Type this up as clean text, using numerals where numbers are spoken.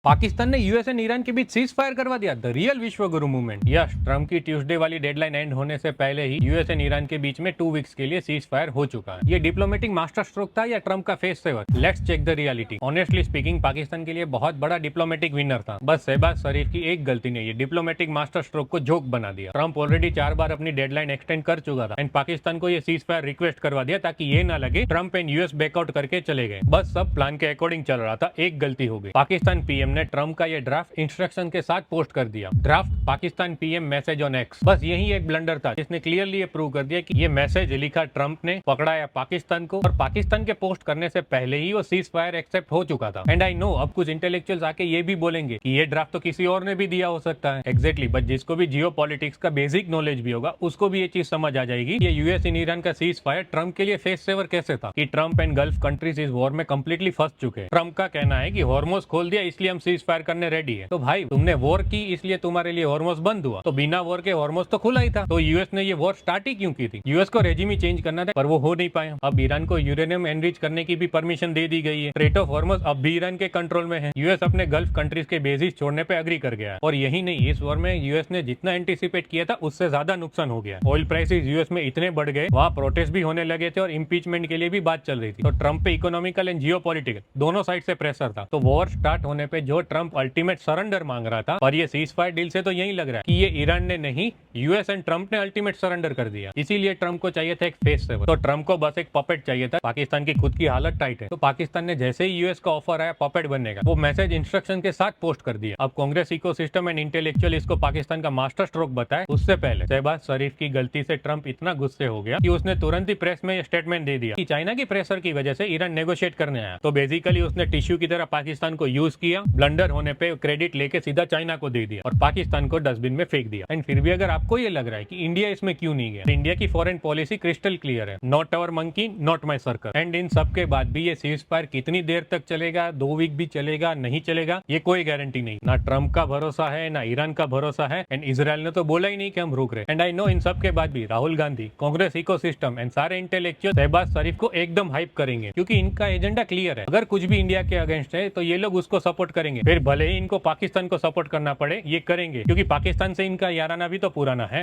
पाकिस्तान ने US and Iran के बीच cease fire करवा दिया। द रियल विश्व गुरु मूवमेंट। यस, ट्रम्प की ट्यूसडे वाली डेडलाइन एंड होने से पहले ही यूएस एंड ईरान के बीच में 2 वीक्स के लिए सीज फायर हो चुका है। ये डिप्लोमेटिक मास्टर स्ट्रोक था या ट्रम्प का face saver? Let's check the reality. Honestly speaking, Pakistan के लिए बहुत बड़ा डिप्लोमेटिक विनर था। बस शहबाज शरीफ की एक गलती ने ये डिप्लोमेटिक मास्टर स्ट्रोक को जोक बना दिया। ट्रम्प ऑलरेडी 4 बार अपनी डेडलाइन एक्सटेंड कर चुका था एंड पाकिस्तान को ये सीज फायर रिक्वेस्ट करवा दिया ताकि ये ना लगे ट्रम्प एंड यूएस बैकआउट करके चले गए। बस सब प्लान के अकॉर्डिंग चल रहा था, एक गलती हो गई। पाकिस्तान पीएम ने ट्रम्प का ये ड्राफ्ट इंस्ट्रक्शन के साथ पोस्ट कर दिया। Draft Pakistan PM message on x. बस यही एक ब्लंडर था जिसने क्लियरली ये प्रूव कर दिया कि ये मैसेज लिखा ट्रम्प ने, पकड़ाया पाकिस्तान को, और पाकिस्तान के पोस्ट करने से पहले ही वो सीज फायर एक्सेप्ट हो चुका था। एंड आई नो अब कुछ इंटेलेक्चुअल्स आके ये भी बोलेंगे कि ये ड्राफ्ट तो किसी और ने भी दिया हो सकता है। एग्जैक्टली, बट जिसको भी जियो पॉलिटिक्स का बेसिक नॉलेज भी होगा उसको भी ये चीज समझ आ जाएगी ये यूएस इन ईरान का सीज फायर ट्रम्प के लिए फेस सेवर कैसे था, कि ट्रम्प एंड गल्फ कंट्रीज इस वॉर में कंप्लीटली फंस चुके हैं। ट्रम्प का कहना है कि हॉर्मोज खोल दिया इसलिए हम सीज फायर करने रेडी है। तो भाई, तुमने वॉर की इसलिए तुम्हारे लिए हॉर्मोज बंद हुआ, तो बिना वॉर के हॉर्मोज तो खुला ही था। तो यूएस ने ये वॉर स्टार्ट ही क्यों की थी? यूएस को रेजिम ही चेंज करना था, पर वो हो नहीं पाया। अब ईरान को यूरेनियम एनरिच करने की भी परमिशन दे दी गई है। स्ट्रेट ऑफ हॉर्मोज अब भी ईरान के कंट्रोल में है। यूएस अपने गल्फ कंट्रीज के बेसिस छोड़ने पे अग्री कर गया। और यही नहीं, इस वॉर में यूएस ने जितना एंटीसिपेट किया था उससे ज्यादा नुकसान हो गया। ऑयल प्राइसेस यूएस में इतने बढ़ गए, वहाँ प्रोटेस्ट भी होने लगे थे और इम्पीचमेंट के लिए भी बात चल रही थी। तो ट्रम्प पे इकोनॉमिकल एंड जियो दोनों साइड से प्रेशर था। तो वॉर स्टार्ट होने पे जो ट्रम्प अल्टीमेट सरेंडर मांग रहा था, और ये सीज फायर डील से तो यही लग रहा है कि ये ईरान ने नहीं, यूएस एंड ट्रम्प ने अल्टीमेट सरेंडर कर दिया। इसीलिए ट्रम्प को चाहिए था एक फेस सेवर। तो ट्रम्प को बस एक पपेट चाहिए था। पाकिस्तान की खुद की हालत टाइट है, तो पाकिस्तान ने जैसे ही यूएस का ऑफर आया पपेट बनने का, वो मैसेज इंस्ट्रक्शन के साथ पोस्ट कर दिया। अब कांग्रेस इकोसिस्टम एंड इंटेलेक्चुअल इसको पाकिस्तान का मास्टर स्ट्रोक बताए उससे पहले शहबाज शरीफ की गलती से ट्रम्प इतना गुस्से हो गया कि उसने तुरंत ही प्रेस में स्टेटमेंट दे दिया कि चाइना की प्रेशर की वजह से ईरान नेगोशिएट करने आया। तो बेसिकली उसने टिश्यू की तरह पाकिस्तान को यूज किया, ब्लंडर होने पे क्रेडिट लेके सीधा चाइना को दे दिया और पाकिस्तान को डस्टबिन में फेंक दिया। एंड फिर भी अगर आपको ये लग रहा है कि इंडिया इसमें क्यों नहीं गया, इंडिया की फॉरेन पॉलिसी क्रिस्टल क्लियर है, not our monkey not my circle. And इन सब के बाद भी ये सीज फायर कितनी देर तक चलेगा, 2 वीक भी चलेगा, नहीं चलेगा, ये कोई गारंटी नहीं। ना ट्रम्प का भरोसा है, ना ईरान का भरोसा है। एंड इसराइल ने तो बोला ही नहीं कि हम रुक रहे। एंड आई नो इन सब के बाद भी राहुल गांधी, कांग्रेस इकोसिस्टम एंड सारे इंटेलेक्चुअल शहबाज शरीफ को एकदम हाइप करेंगे, क्योंकि इनका एजेंडा क्लियर है। अगर कुछ भी इंडिया के अगेंस्ट है तो ये लोग उसको सपोर्ट करेंगे, फिर भले ही इनको पाकिस्तान को सपोर्ट करना पड़े, ये करेंगे, क्योंकि पाकिस्तान से इनका याराना भी तो पुराना है।